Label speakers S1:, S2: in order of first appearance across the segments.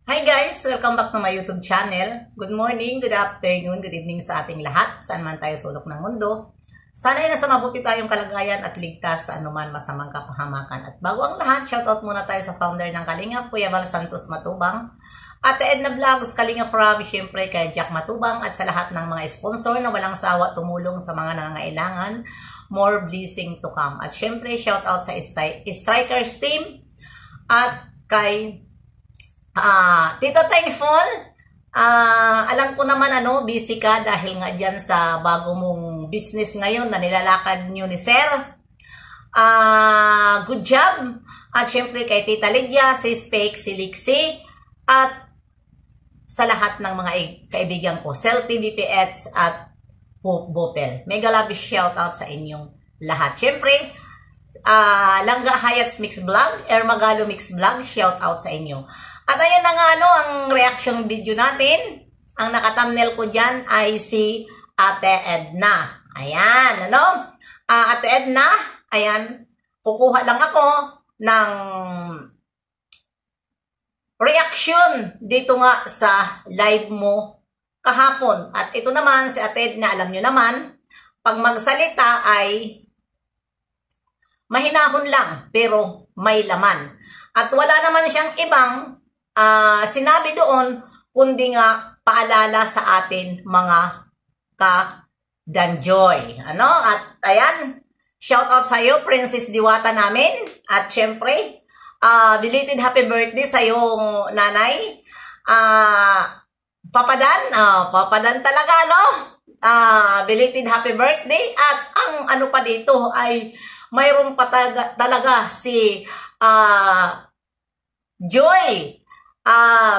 S1: Hi guys! Welcome back to my YouTube channel. Good morning, good afternoon, good evening sa ating lahat, saan man tayo sulok ng mundo. Sana ay nasa mabuti tayong kalagayan at ligtas sa anuman masamang kapahamakan. At bago ang lahat, shoutout muna tayo sa founder ng Kalingap, Kuya Val Santos Matubang. Ate Edna Vlogs, Kalingap Rob, syempre kay Jack Matubang at sa lahat ng mga sponsor na walang sawa tumulong sa mga nangangailangan. More blessing to come. At syempre, shoutout sa Strikers team at kay Tito Thankful, alam ko naman busy ka dahil nga dyan sa bago mong business ngayon na nilalakad nyo ni Sir. Good job. At syempre kay Tita Lydia, si Spake, si Lixie, at sa lahat ng mga kaibigan ko, Cel TVPX at Bopel. Mega love shoutout sa inyong lahat. Syempre, Langga Hayats Mix Vlog, Ermagalo Mix Vlog, shoutout sa inyo. At ayan na nga ang reaction video natin. Ang naka-thumbnail ko dyan ay si Ate Edna. Ayan, Ate Edna, ayan, kukuha lang ako ng reaction dito nga sa live mo kahapon. At ito naman, si Ate Edna, alam nyo naman, pag magsalita ay mahinahon lang, pero may laman. At wala naman siyang ibang sinabi doon, kundi nga paalala sa atin mga ka-Danjoy. At ayan, shout out sa iyo, Princess Diwata namin. At syempre, belated happy birthday sa iyong nanay. Papadan talaga, belated happy birthday. At ang pa dito ay mayroon pa talaga si Joy.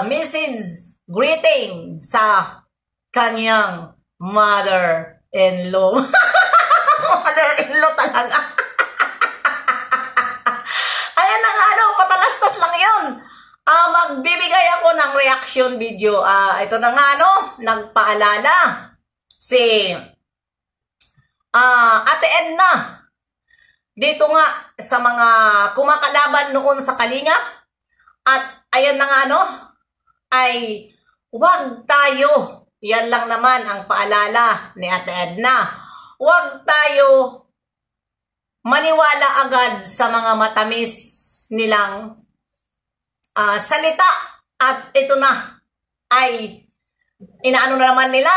S1: Message greeting sa kanyang mother-in-law. Mother-in-law talaga. Ayan na nga, patalastas lang yun. Magbibigay ako ng reaction video. Ito na nga, nagpaalala si Ate Edna dito nga sa mga kumakalaban noon sa Kalingap. At ayan na nga ay huwag tayo, yan lang naman ang paalala ni Ate Edna, huwag tayo maniwala agad sa mga matamis nilang salita. At ito na ay inaano na naman nila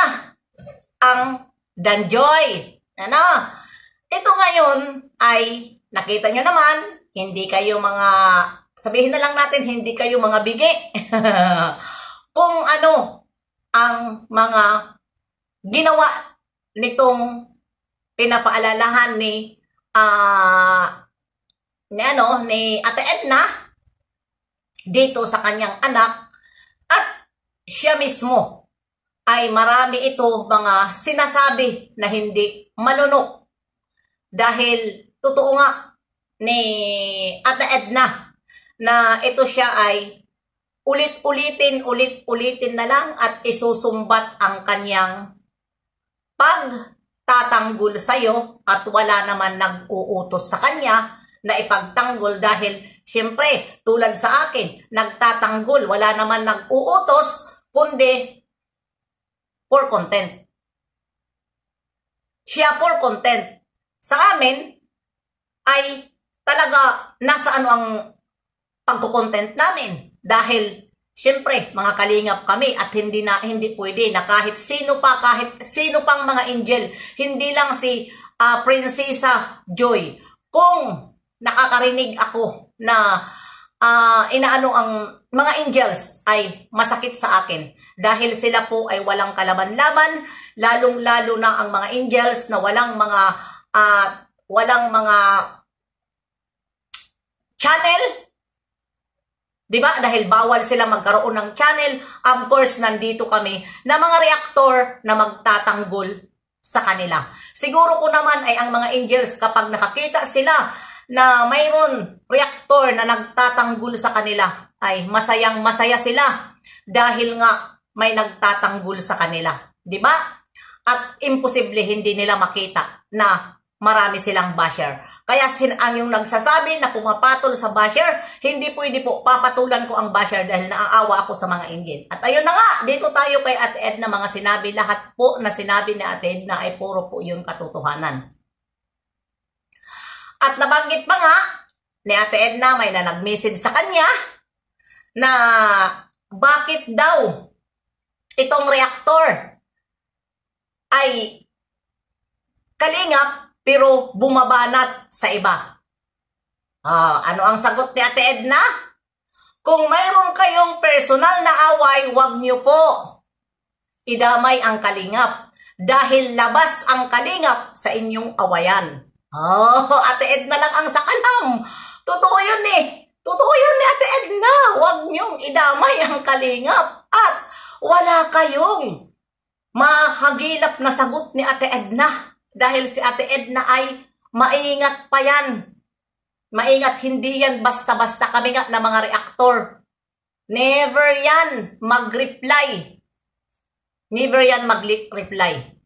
S1: ang Danjoy. Ito ngayon ay nakita nyo naman, hindi kayo mga, sabihin na lang natin, hindi kayo mga bigi. Kung ano ang mga ginawa nitong pinapaalalahan ni Ate Edna dito sa kanyang anak. At siya mismo ay marami ito mga sinasabi na hindi malunok. Dahil totoo nga ni Ate Edna na ito siya ay ulit-ulitin na lang at isusumbat ang kanyang pagtatanggol sa'yo at wala naman nag-uutos sa kanya na ipagtanggol dahil siyempre tulad sa akin, nagtatanggol, wala naman nag-uutos kundi for content. Siya for content. Sa amin ay talaga nasa ang pagko-content namin. Dahil, syempre, mga kalingap kami at hindi pwede na kahit sino pang mga angel, hindi lang si Prinsesa Joy. Kung nakakarinig ako na inaano ang mga angels ay masakit sa akin. Dahil sila po ay walang kalaban-laban, lalong-lalo na ang mga angels na walang mga channel. Diba? Dahil bawal sila magkaroon ng channel. Of course, nandito kami na mga reactor na magtatanggol sa kanila. Siguro ko naman ay ang mga angels kapag nakakita sila na mayroon reactor na nagtatanggol sa kanila ay masayang-masaya sila dahil nga may nagtatanggol sa kanila. Diba? At imposible hindi nila makita na marami silang basher. Kaya ang yung nagsasabi na pumapatol sa basher, hindi pwede po papatulan ko ang basher dahil naaawa ako sa mga inggit. At ayun na nga, dito tayo kay Ate Edna mga sinabi. Lahat po na sinabi ni Ate Edna ay puro po yun katotohanan. At nabanggit pa nga ni Ate Edna, may na nag-message sa kanya na bakit daw itong reactor ay kalingap pero bumabanat sa iba. Ano ang sagot ni Ate Edna? Kung mayroon kayong personal na away, huwag niyo po idamay ang kalingap dahil labas ang kalingap sa inyong awayan. Ate Edna lang ang sakalam. Totoo yun eh. Totoo yun ni Ate Edna. Huwag niyong idamay ang kalingap at wala kayong mahagilap na sagot ni Ate Edna. Dahil si Ate Edna ay maingat pa yan. Maingat, hindi yan basta-basta kami nga na mga reaktor. Never yan mag-reply. Never yan mag-reply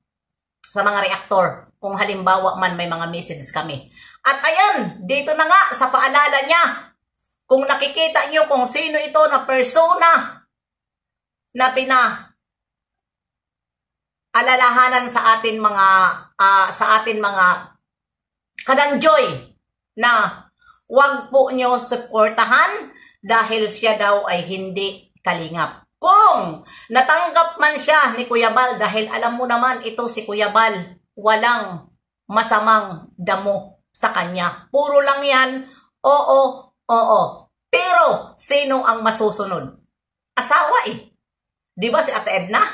S1: sa mga reaktor. Kung halimbawa man may mga message kami. At ayan, dito na nga sa paalala niya. Kung nakikita niyo kung sino ito na persona na alalahanan sa atin mga kadanjoy na wag po nyo suportahan dahil siya daw ay hindi kalingap. Kung natanggap man siya ni Kuya Bal dahil alam mo naman ito si Kuya Bal, walang masamang damo sa kanya. Puro lang yan, oo, oo. Pero sino ang masusunod? Asawa eh. Di ba si Ate Edna?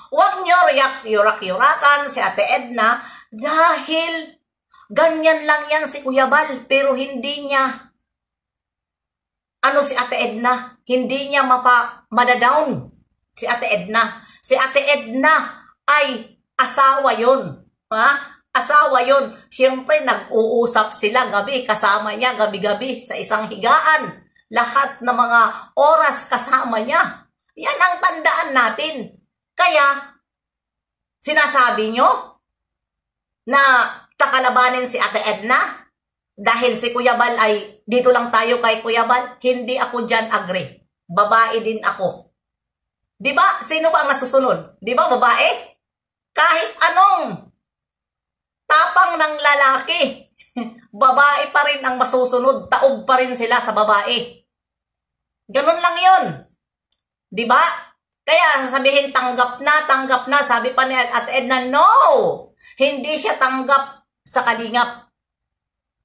S1: Huwag nyo yurak-yurakan si Ate Edna dahil ganyan lang yan si Kuya Bal. Pero hindi niya, si Ate Edna, hindi niya madadown si Ate Edna. Si Ate Edna ay asawa yun. Asawa yun. Siyempre nag-uusap sila gabi, kasama niya gabi-gabi sa isang higaan. Lahat ng mga oras kasama niya. Yan ang tandaan natin. Kaya, sinasabi nyo na kakalabanin si Ate Edna dahil si Kuya Bal ay dito lang tayo kay Kuya Bal, hindi ako dyan agree. Babae din ako. Di ba? Sino ba ang nasusunod? Di ba babae? Kahit anong tapang ng lalaki, babae pa rin ang masusunod. Taob pa rin sila sa babae. Ganun lang yun. Di ba? Kaya sasabihin tanggap na, sabi pa ni Ate Edna, no! Hindi siya tanggap sa kalingap.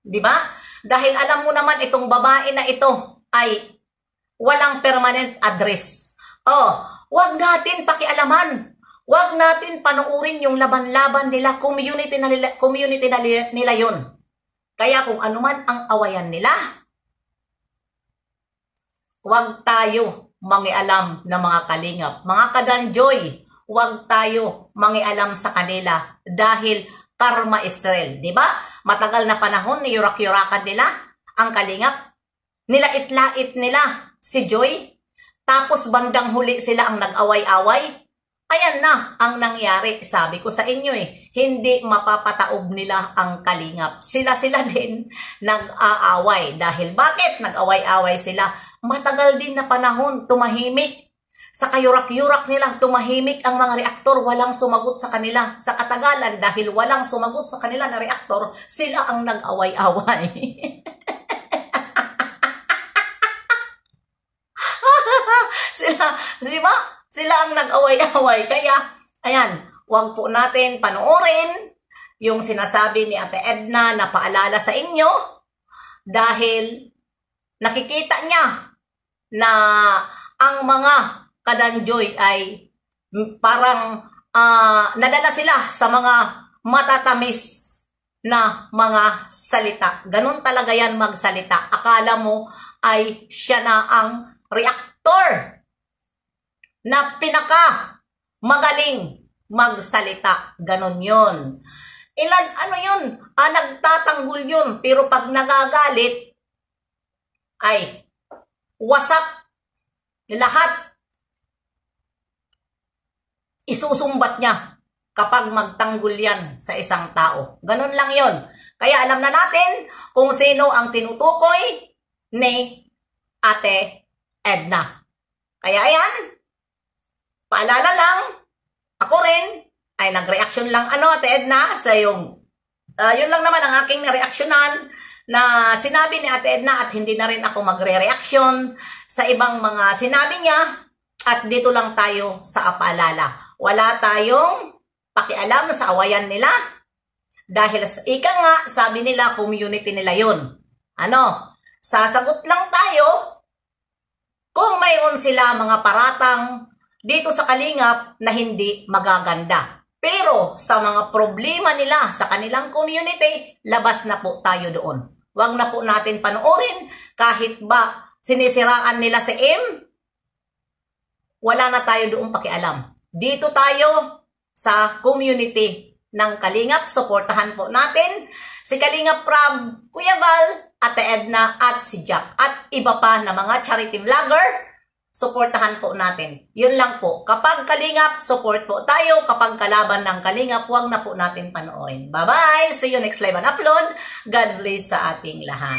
S1: Di ba? Dahil alam mo naman itong babae na ito ay walang permanent address. Wag natin pakialaman. Wag natin panuurin yung laban-laban nila, community nila yun. Kaya kung ano man ang awayan nila, wag tayo mangialam na mga kalingap. Mga kadanjoy, huwag tayo mangialam sa kanila dahil karma is real. Diba? Matagal na panahon, niyurak-yurakan nila ang kalingap. Nilait-lait nila si Joy. Tapos bandang huli sila ang nag-away-away. Ayan na ang nangyari. Sabi ko sa inyo hindi mapapataob nila ang kalingap. Sila din nag-aaway. Dahil bakit nag-away-away sila? Matagal din na panahon, tumahimik. Sa kayurak-yurak nila, tumahimik ang mga reaktor, walang sumagot sa kanila. Sa katagalan, dahil walang sumagot sa kanila na reaktor, sila ang nag-away-away. Sila ang nag-away-away. Kaya, ayan, huwag po natin panoorin yung sinasabi ni Ate Edna na paalala sa inyo dahil nakikita niya na ang mga kadanjoy ay parang nadala sila sa mga matatamis na mga salita. Ganun talaga yan magsalita. Akala mo ay siya na ang reaktor na pinaka magaling magsalita. Ganun yun. Nagtatanggol yun. Pero pag nagagalit, ay wasak lahat. Isusumbat niya. kapag magtanggol yan sa isang tao. Ganun lang yon. Kaya alam na natin kung sino ang tinutukoy ni Ate Edna. Kaya ayan, paalala lang, ako rin ay nag-reaction lang Ate Edna sa yung yun lang naman ang aking reaksyonan na sinabi ni Ate Edna at hindi na rin ako magre-reaction sa ibang mga sinabi niya at dito lang tayo sa paalala. Wala tayong pakialam sa awayan nila dahil ika nga sabi nila community nila yun. Sasagot lang tayo kung mayroon sila mga paratang dito sa Kalingap na hindi magaganda. Pero sa mga problema nila sa kanilang community, labas na po tayo doon. Huwag na po natin panoorin kahit ba sinisiraan nila si M. Wala na tayo doon pakialam. Dito tayo sa community ng Kalingap. Suportahan po natin si Kalingap Prab, Kuya Val, Ate Edna at si Jack. At iba pa na mga charity vlogger. Suportahan po natin. Yun lang po. Kapag Kalingap, support po tayo. Kapag kalaban ng Kalingap, huwag na po natin panoorin. Bye-bye! See you next live and upload. God bless sa ating lahat.